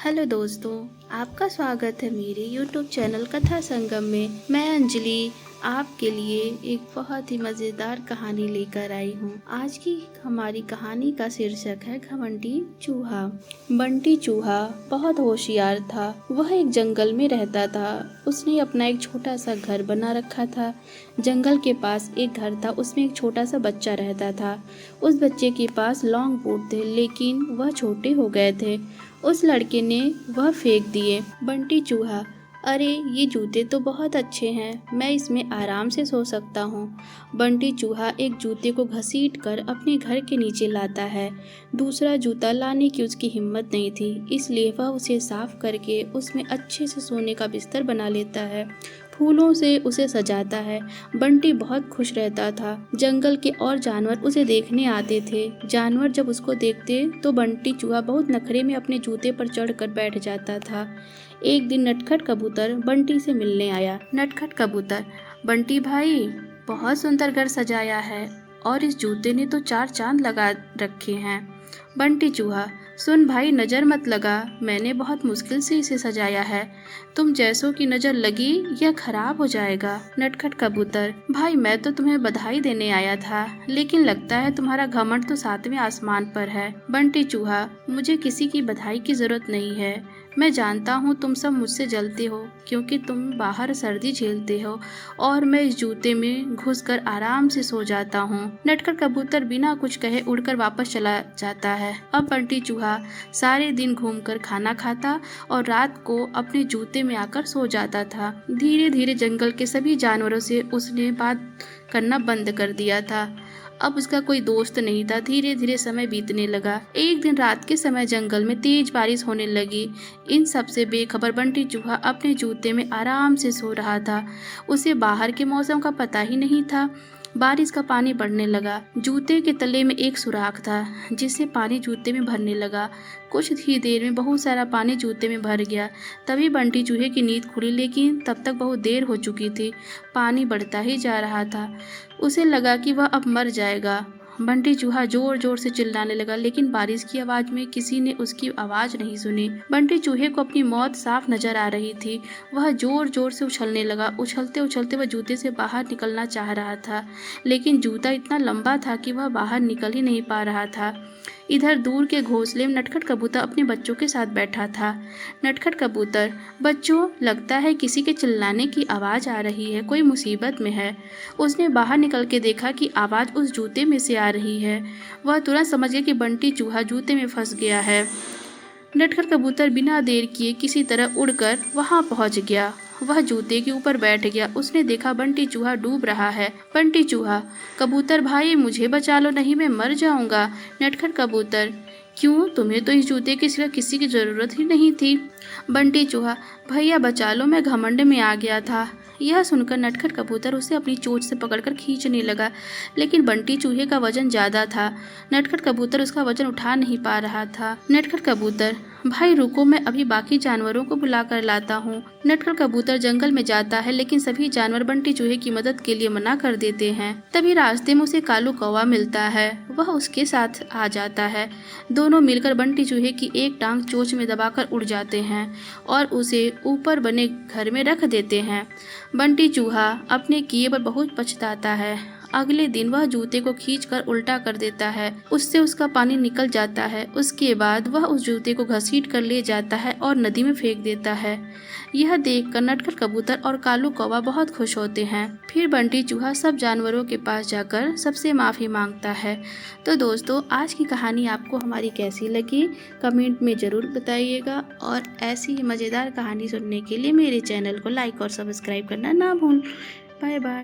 Hello दोस्तों, आपका स्वागत है मेरे YouTube चैनल कथा संगम में। मैं अंजलि आपके लिए एक बहुत ही मज़ेदार कहानी लेकर आई हूँ। आज की हमारी कहानी का शीर्षक है घमंडी चूहा। बंटी चूहा बहुत होशियार था। वह एक जंगल में रहता था। उसने अपना एक छोटा सा घर बना रखा था। जंगल के पास एक घर था, उसमें एक छोटा सा बच्चा रहता था। उस बच्चे के पास लॉन्ग बूट थे, लेकिन वह छोटे हो गए थे। उस लड़के ने वह फेंक दिए। बंटी चूहा, अरे ये जूते तो बहुत अच्छे हैं, मैं इसमें आराम से सो सकता हूँ। बंटी चूहा एक जूते को घसीट कर अपने घर के नीचे लाता है। दूसरा जूता लाने की उसकी हिम्मत नहीं थी, इसलिए वह उसे साफ करके उसमें अच्छे से सोने का बिस्तर बना लेता है। फूलों से उसे सजाता है। बंटी बहुत खुश रहता था। जंगल के और जानवर उसे देखने आते थे। जानवर जब उसको देखते तो बंटी चूहा बहुत नखरे में अपने जूते पर चढ़कर बैठ जाता था। एक दिन नटखट कबूतर बंटी से मिलने आया। नटखट कबूतर, बंटी भाई, बहुत सुंदर घर सजाया है और इस जूते ने तो 4 चांद लगा रखे हैं। बंटी चूहा, सुन भाई, नज़र मत लगा, मैंने बहुत मुश्किल से इसे सजाया है। तुम जैसों की नज़र लगी यह खराब हो जाएगा। नटखट कबूतर, भाई मैं तो तुम्हें बधाई देने आया था, लेकिन लगता है तुम्हारा घमंड तो 7वें आसमान पर है। बंटी चूहा, मुझे किसी की बधाई की जरूरत नहीं है। मैं जानता हूँ तुम सब मुझसे जलते हो क्योंकि तुम बाहर सर्दी झेलते हो और मैं इस जूते में घुसकर आराम से सो जाता हूँ। नटखट कबूतर बिना कुछ कहे उड़कर वापस चला जाता है। अब बंटी चूहा सारे दिन घूमकर खाना खाता और रात को अपने जूते में आकर सो जाता था। धीरे धीरे जंगल के सभी जानवरों से उसने बात करना बंद कर दिया था। अब उसका कोई दोस्त नहीं था। धीरे धीरे समय बीतने लगा। एक दिन रात के समय जंगल में तेज बारिश होने लगी। इन सब से बेखबर बंटी चूहा अपने जूते में आराम से सो रहा था। उसे बाहर के मौसम का पता ही नहीं था। बारिश का पानी बढ़ने लगा। जूते के तले में एक सुराख था, जिससे पानी जूते में भरने लगा। कुछ ही देर में बहुत सारा पानी जूते में भर गया। तभी बंटी चूहे की नींद खुली, लेकिन तब तक बहुत देर हो चुकी थी। पानी बढ़ता ही जा रहा था। उसे लगा कि वह अब मर जाएगा। बंटी चूहा जोर जोर से चिल्लाने लगा, लेकिन बारिश की आवाज में किसी ने उसकी आवाज नहीं सुनी। बंटी चूहे को अपनी मौत साफ नजर आ रही थी। वह जोर जोर से उछलने लगा। उछलते उछलते वह जूते से बाहर निकलना चाह रहा था, लेकिन जूता इतना लंबा था कि वह बाहर निकल ही नहीं पा रहा था। इधर दूर के घोंसले में नटखट कबूतर अपने बच्चों के साथ बैठा था। नटखट कबूतर, बच्चों, लगता है किसी के चिल्लाने की आवाज़ आ रही है, कोई मुसीबत में है। उसने बाहर निकल के देखा कि आवाज़ उस जूते में से आ रही है। वह तुरंत समझ गया कि बंटी चूहा जूते में फंस गया है। नटखट कबूतर बिना देर किए किसी तरह उड़कर वहां पहुंच गया। वह जूते के ऊपर बैठ गया। उसने देखा बंटी चूहा डूब रहा है। बंटी चूहा, कबूतर भाई मुझे बचा लो, नहीं मैं मर जाऊंगा। नटखट कबूतर, क्यों, तुम्हें तो इस जूते के सिवा किसी की जरूरत ही नहीं थी। बंटी चूहा, भैया बचा लो, मैं घमंड में आ गया था। यह सुनकर नटखट कबूतर उसे अपनी चोंच से पकड़कर खींचने लगा, लेकिन बंटी चूहे का वजन ज्यादा था। नटखट कबूतर उसका वजन उठा नहीं पा रहा था। नटखट कबूतर, भाई रुको, मैं अभी बाकी जानवरों को बुला कर लाता हूँ। नटखट कबूतर जंगल में जाता है, लेकिन सभी जानवर बंटी चूहे की मदद के लिए मना कर देते हैं। तभी रास्ते में उसे कालू कौवा मिलता है। वह उसके साथ आ जाता है। दोनों मिलकर बंटी चूहे की एक टांग चोंच में दबाकर उड़ जाते हैं और उसे ऊपर बने घर में रख देते हैं। बंटी चूहा अपने किए पर बहुत पछताता है। अगले दिन वह जूते को खींचकर उल्टा कर देता है। उससे उसका पानी निकल जाता है। उसके बाद वह उस जूते को घसीट कर ले जाता है और नदी में फेंक देता है। यह देखकर नटखट कबूतर और कालू कौवा बहुत खुश होते हैं। फिर बंटी चूहा सब जानवरों के पास जाकर सबसे माफ़ी मांगता है। तो दोस्तों, आज की कहानी आपको हमारी कैसी लगी कमेंट में ज़रूर बताइएगा, और ऐसी ही मज़ेदार कहानी सुनने के लिए मेरे चैनल को लाइक और सब्सक्राइब करना ना भूल। Bye bye.